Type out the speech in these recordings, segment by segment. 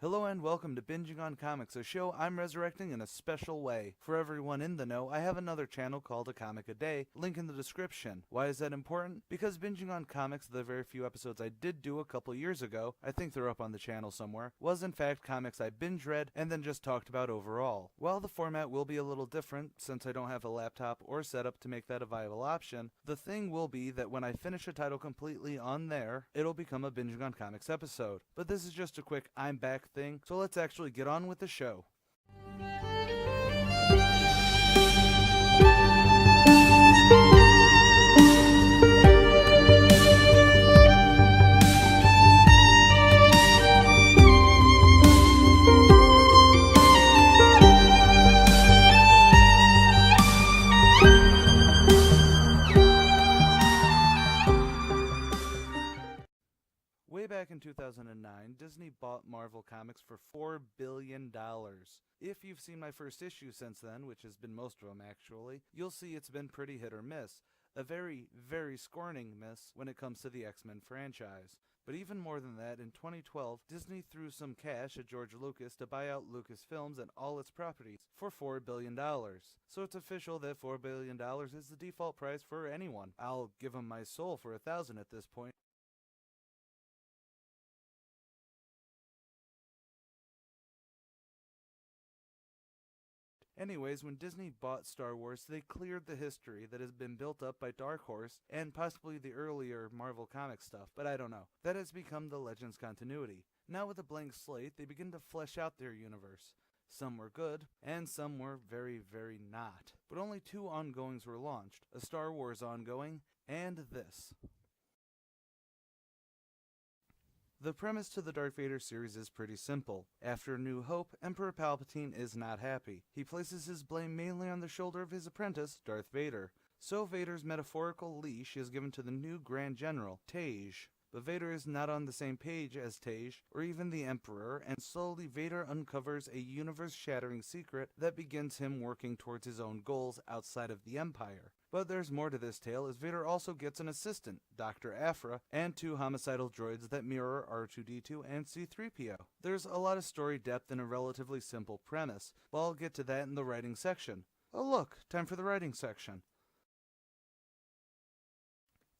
Hello and welcome to Binging on Comics, a show I'm resurrecting in a special way. For everyone in the know, I have another channel called A Comic a Day, link in the description. Why is that important? Because Binging on Comics, the very few episodes I did do a couple years ago, I think they're up on the channel somewhere, was in fact comics I binge read and then just talked about overall. While the format will be a little different, since I don't have a laptop or setup to make that a viable option, the thing will be that when I finish a title completely on there, it'll become a Binging on Comics episode. But this is just a quick I'm back thing, so let's actually get on with the show. Way back in 2009, Disney bought Marvel Comics for $4 billion. If you've seen my first issue since then, which has been most of them actually, you'll see it's been pretty hit or miss. A very, very scorning miss when it comes to the X-Men franchise. But even more than that, in 2012, Disney threw some cash at George Lucas to buy out Lucasfilms and all its properties for $4 billion. So it's official that $4 billion is the default price for anyone. I'll give them my soul for $1,000 at this point. Anyways, when Disney bought Star Wars, they cleared the history that has been built up by Dark Horse and possibly the earlier Marvel Comics stuff, but I don't know. That has become the Legends continuity. Now with a blank slate, they begin to flesh out their universe. Some were good, and some were very, very not. But only two ongoings were launched, a Star Wars ongoing, and this. The premise to the Darth Vader series is pretty simple. After A New Hope, Emperor Palpatine is not happy. He places his blame mainly on the shoulder of his apprentice, Darth Vader. So Vader's metaphorical leash is given to the new Grand General, Tej. But Vader is not on the same page as Tej, or even the Emperor, and slowly Vader uncovers a universe-shattering secret that begins him working towards his own goals outside of the Empire. But there's more to this tale, as Vader also gets an assistant, Dr. Aphra, and two homicidal droids that mirror R2-D2 and C-3PO. There's a lot of story depth in a relatively simple premise, but I'll get to that in the writing section. Oh look, time for the writing section.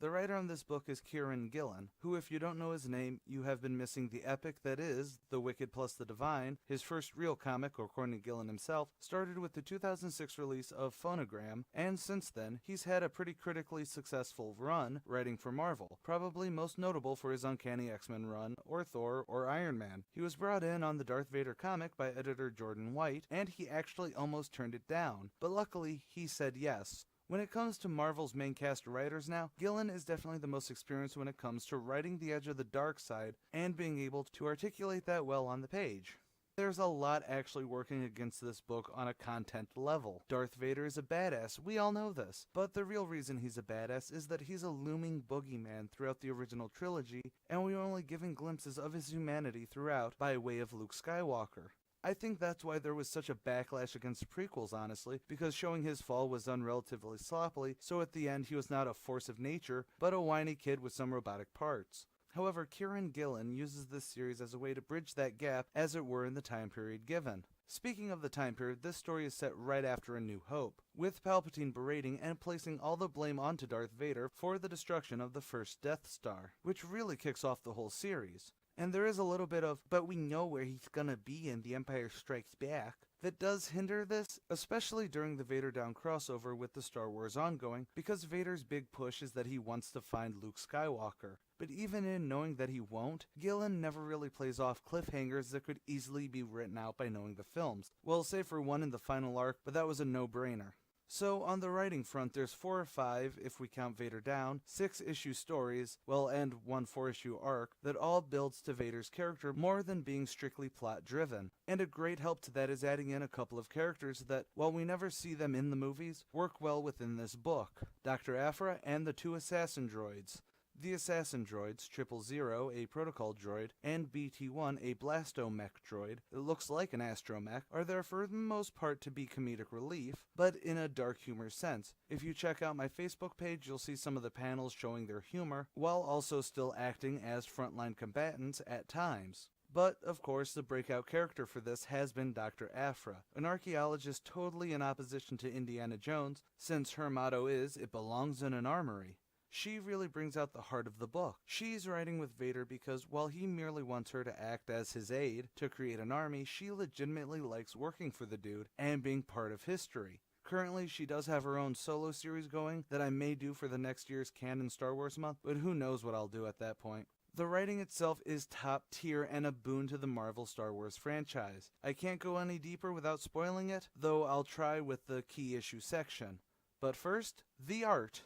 The writer on this book is Kieron Gillen, who, if you don't know his name, you have been missing the epic that is The Wicked Plus the Divine. His first real comic, according to Gillen himself, started with the 2006 release of Phonogram, and since then, he's had a pretty critically successful run writing for Marvel, probably most notable for his Uncanny X-Men run, or Thor, or Iron Man. He was brought in on the Darth Vader comic by editor Jordan White, and he actually almost turned it down, but luckily, he said yes. When it comes to Marvel's main cast of writers now, Gillen is definitely the most experienced when it comes to writing the edge of the dark side and being able to articulate that well on the page. There's a lot actually working against this book on a content level. Darth Vader is a badass, we all know this, but the real reason he's a badass is that he's a looming boogeyman throughout the original trilogy, and we're only given glimpses of his humanity throughout by way of Luke Skywalker. I think that's why there was such a backlash against prequels, honestly, because showing his fall was done relatively sloppily, so at the end he was not a force of nature, but a whiny kid with some robotic parts. However, Kieron Gillen uses this series as a way to bridge that gap, as it were, in the time period given. Speaking of the time period, this story is set right after A New Hope, with Palpatine berating and placing all the blame onto Darth Vader for the destruction of the first Death Star, which really kicks off the whole series. And there is a little bit of, but we know where he's gonna be in The Empire Strikes Back, that does hinder this, especially during the Vader Down crossover with the Star Wars ongoing, because Vader's big push is that he wants to find Luke Skywalker. But even in knowing that he won't, Gillen never really plays off cliffhangers that could easily be written out by knowing the films. Well, save for one in the final arc, but that was a no-brainer. So, on the writing front, there's 4 or 5, if we count Vader Down, 6-issue stories, well, and one 4-issue arc, that all builds to Vader's character more than being strictly plot-driven. And a great help to that is adding in a couple of characters that, while we never see them in the movies, work well within this book. Dr. Aphra and the 2 assassin droids. The assassin droids, 000, a protocol droid, and BT-1, a blastomech droid that looks like an astromech, are there for the most part to be comedic relief, but in a dark humor sense. If you check out my Facebook page, you'll see some of the panels showing their humor, while also still acting as frontline combatants at times. But, of course, the breakout character for this has been Dr. Aphra, an archaeologist totally in opposition to Indiana Jones, since her motto is, "It belongs in an armory." She really brings out the heart of the book. She's writing with Vader because while he merely wants her to act as his aide to create an army, she legitimately likes working for the dude and being part of history. Currently, she does have her own solo series going that I may do for the next year's Canon Star Wars Month, but who knows what I'll do at that point. The writing itself is top tier and a boon to the Marvel Star Wars franchise. I can't go any deeper without spoiling it, though I'll try with the key issue section. But first, the art.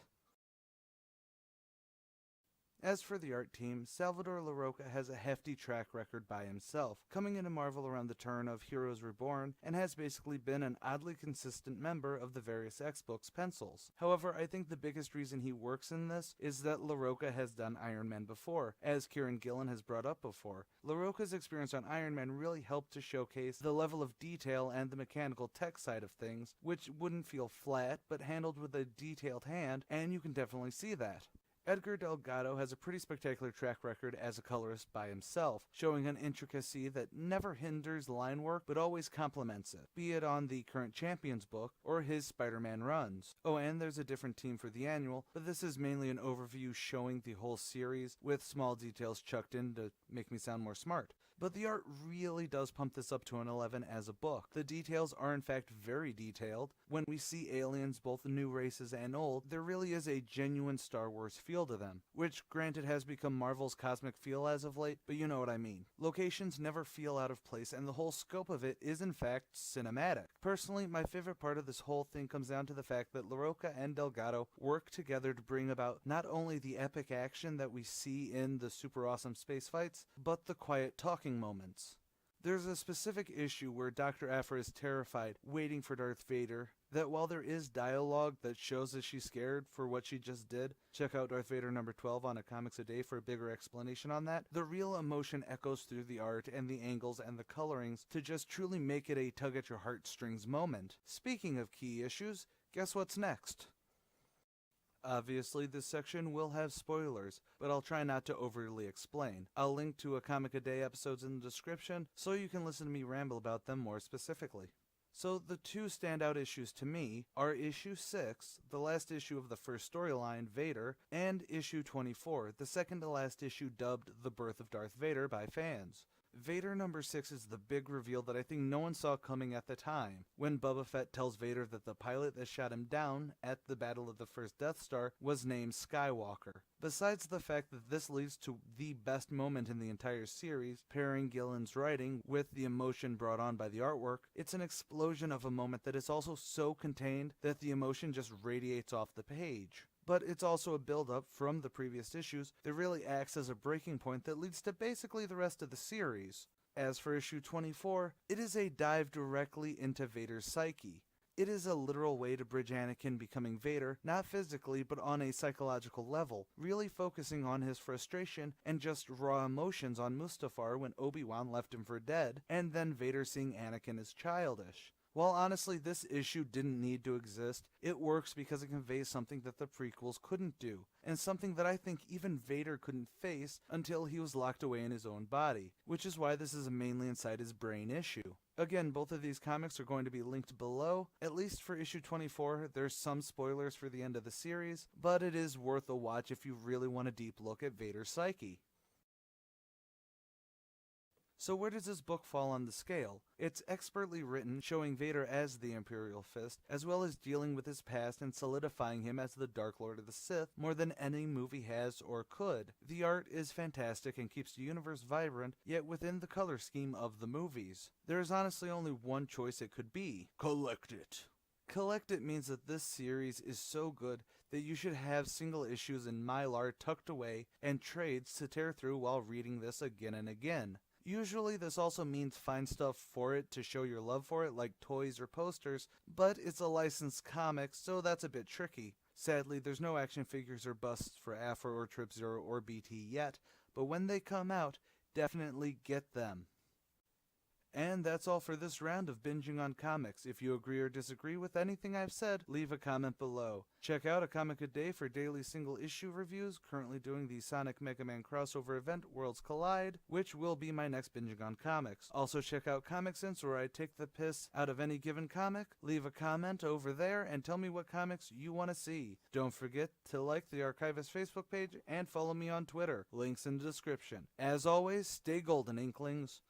As for the art team, Salvator Larroca has a hefty track record by himself, coming into Marvel around the turn of Heroes Reborn, and has basically been an oddly consistent member of the various X-Books pencils. However, I think the biggest reason he works in this is that Larroca has done Iron Man before, as Gillen has brought up before. Larroca's experience on Iron Man really helped to showcase the level of detail and the mechanical tech side of things, which wouldn't feel flat, but handled with a detailed hand, and you can definitely see that. Edgar Delgado has a pretty spectacular track record as a colorist by himself, showing an intricacy that never hinders line work but always complements it, be it on the current Champions book or his Spider-Man runs. Oh, and there's a different team for the annual, but this is mainly an overview showing the whole series with small details chucked in to make me sound more smart. But the art really does pump this up to an 11 as a book. The details are in fact very detailed. When we see aliens, both new races and old, there really is a genuine Star Wars feel to them, which granted has become Marvel's cosmic feel as of late, but you know what I mean. Locations never feel out of place, and the whole scope of it is in fact cinematic. Personally, my favorite part of this whole thing comes down to the fact that Larroca and Delgado work together to bring about not only the epic action that we see in the super awesome space fights, but the quiet talking moments. There's a specific issue where Dr. Aphra is terrified, waiting for Darth Vader, that while there is dialogue that shows that she's scared for what she just did, check out Darth Vader number 12 on a Comics a Day for a bigger explanation on that, the real emotion echoes through the art and the angles and the colorings to just truly make it a tug-at-your-heartstrings moment. Speaking of key issues, guess what's next? Obviously, this section will have spoilers, but I'll try not to overly explain. I'll link to a Comic a Day episodes in the description, so you can listen to me ramble about them more specifically. So the two standout issues to me are issue 6, the last issue of the first storyline, Vader, and issue 24, the second to last issue dubbed The Birth of Darth Vader by fans. Vader number 6 is the big reveal that I think no one saw coming at the time, when Boba Fett tells Vader that the pilot that shot him down at the Battle of the First Death Star was named Skywalker. Besides the fact that this leads to the best moment in the entire series, pairing Gillen's writing with the emotion brought on by the artwork, it's an explosion of a moment that is also so contained that the emotion just radiates off the page. But it's also a build-up from the previous issues that really acts as a breaking point that leads to basically the rest of the series. As for issue 24, it is a dive directly into Vader's psyche. It is a literal way to bridge Anakin becoming Vader, not physically but on a psychological level, really focusing on his frustration and just raw emotions on Mustafar when Obi-Wan left him for dead, and then Vader seeing Anakin as childish. While honestly this issue didn't need to exist, it works because it conveys something that the prequels couldn't do, and something that I think even Vader couldn't face until he was locked away in his own body, which is why this is a mainly inside his brain issue. Again, both of these comics are going to be linked below. At least for issue 24, there's some spoilers for the end of the series, but it is worth a watch if you really want a deep look at Vader's psyche. So where does this book fall on the scale? It's expertly written, showing Vader as the Imperial Fist, as well as dealing with his past and solidifying him as the Dark Lord of the Sith more than any movie has or could. The art is fantastic and keeps the universe vibrant, yet within the color scheme of the movies. There is honestly only one choice it could be. Collect it. Collect it means that this series is so good that you should have single issues in Mylar tucked away and trades to tear through while reading this again and again. Usually this also means find stuff for it to show your love for it, like toys or posters, but it's a licensed comic, so that's a bit tricky. Sadly, there's no action figures or busts for Aphra or Trip Zero or BT yet, but when they come out, definitely get them. And that's all for this round of Binging on Comics. If you agree or disagree with anything I've said, leave a comment below. Check out A Comic a Day for daily single-issue reviews, currently doing the Sonic Mega Man crossover event Worlds Collide, which will be my next Binging on Comics. Also check out ComicSins, where I take the piss out of any given comic. Leave a comment over there and tell me what comics you want to see. Don't forget to like the Archivist Facebook page and follow me on Twitter. Links in the description. As always, stay golden, Inklings.